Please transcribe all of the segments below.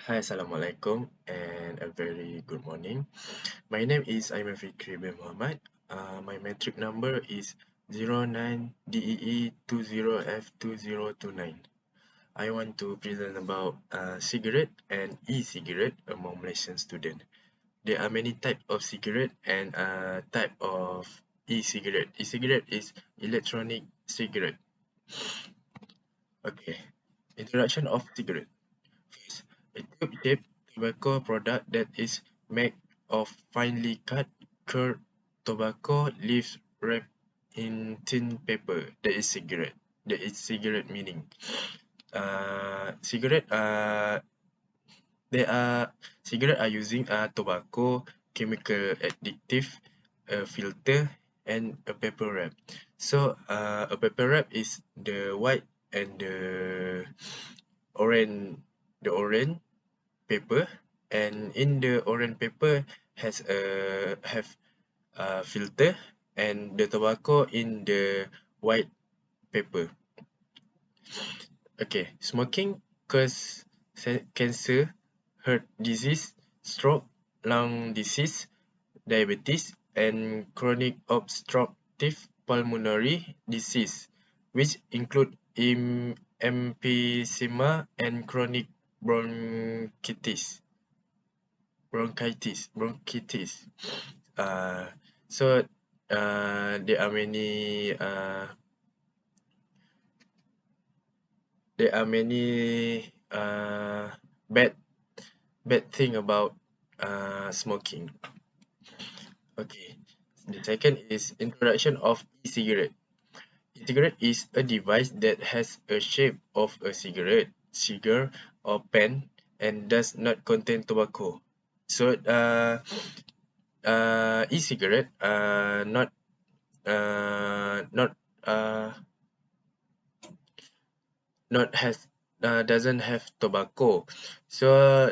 Hi, Assalamualaikum, and a very good morning. My name is Aiman Fikri bin Muhammad. My metric number is 09DEE20F2029. I want to present about cigarette and e-cigarette among Malaysian students. There are many types of cigarette and type of e-cigarette. E-cigarette is electronic cigarette. Okay, introduction of cigarette. First, a tube-shaped tobacco product that is made of finely cut, cured tobacco leaves wrapped in thin paper. That is cigarette. That is cigarette meaning. Cigarette. They are cigarette are using tobacco, chemical additive, a filter, and a paper wrap. So a paper wrap is the white and orange, the orange paper, and in the orange paper has have a filter, and the tobacco in the white paper. Okay, smoking cause cancer, heart disease, stroke, lung disease, diabetes, and chronic obstructive pulmonary disease, which include emphysema and chronic bronchitis. Bronchitis. Uh, so there are many bad thing about smoking. Okay. The second is introduction of e-cigarette. E-cigarette is a device that has a shape of a cigarette, cigar, or pen, and does not contain tobacco. So e-cigarette not uh, not has doesn't have tobacco. So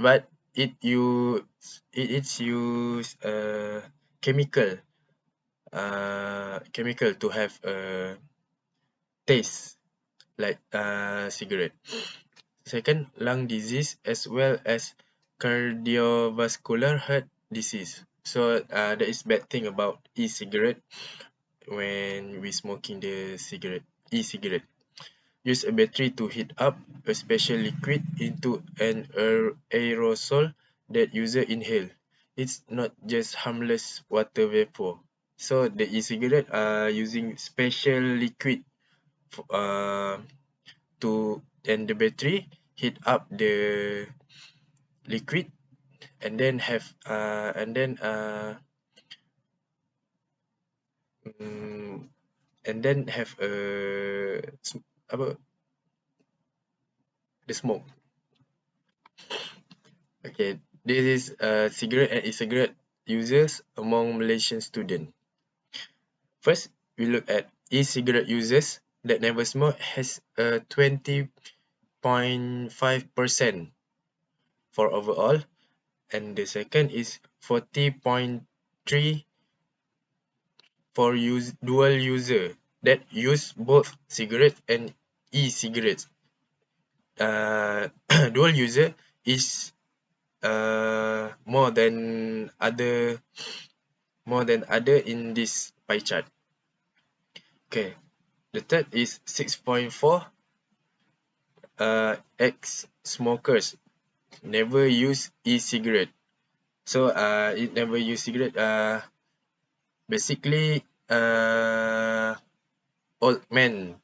but it's use chemical chemical to have a taste like cigarette. Second, lung disease as well as cardiovascular heart disease. So that is bad thing about e-cigarette when we smoking the e-cigarette. Use a battery to heat up a special liquid into an aerosol that user inhale. It's not just harmless water vapor. So the e-cigarette are using special liquid to and the battery heat up the liquid and then have mm, and then have apa the smoke. Okay, this is cigarette and e-cigarette users among Malaysian students. First, we look at e-cigarette users that never smoke has a 20.5% for overall, and the second is 40.3 for dual user that use both cigarettes and e-cigarettes. Dual user is more than other in this pie chart. Okay, the third is 6.4 ex-smokers never use e-cigarette. So it never use cigarette. Basically old men,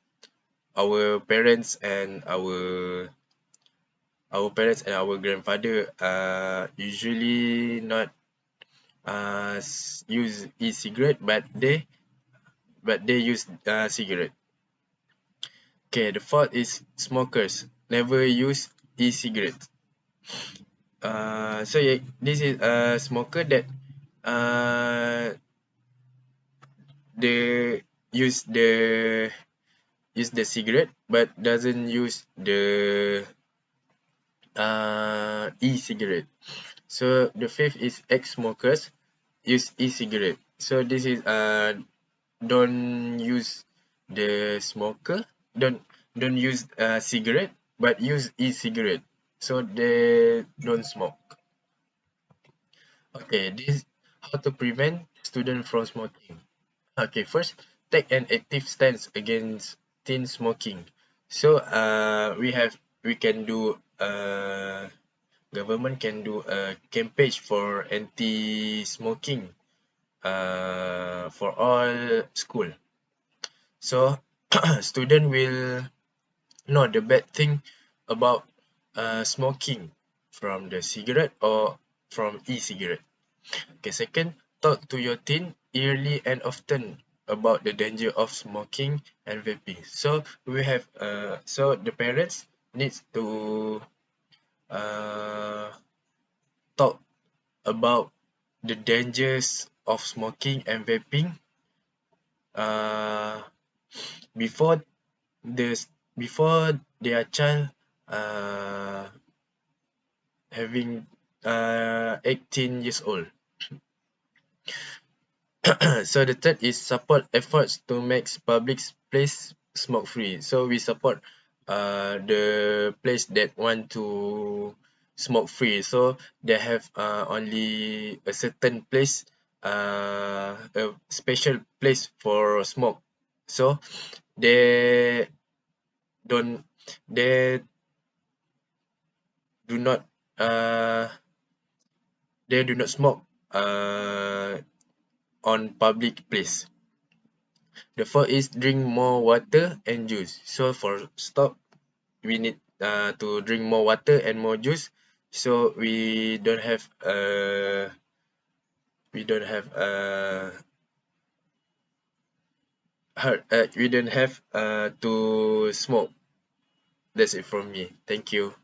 our parents and our grandfather usually not use e-cigarette, but they use cigarette. Okay, the fourth is smokers never use e-cigarette. So yeah, this is a smoker that they use the cigarette but doesn't use the e-cigarette. So the fifth is ex-smokers use e-cigarette. So this is don't use the smoker, don't use cigarette but use e-cigarette. so they don't smoke. Okay, this how to prevent student from smoking. Okay, first take an active stance against teen smoking. So we can do government can do a campaign for anti-smoking for all school. So student will know the bad thing about smoking from the cigarette or from e-cigarette. Okay, second, talk to your teen early and often about the danger of smoking and vaping. So so the parents needs to uh, talk about the dangers of smoking and vaping uh, before the before their child uh, having 18 years old. So the third is support efforts to make public place smoke free. So we support the place that want to smoke free. So they have only a certain place, a special place for smoke. So they don't they do not uh, they do not smoke on public place. The fourth is drink more water and juice. So for stop, we need to drink more water and more juice. So we don't have we don't have to smoke. That's it from me. Thank you.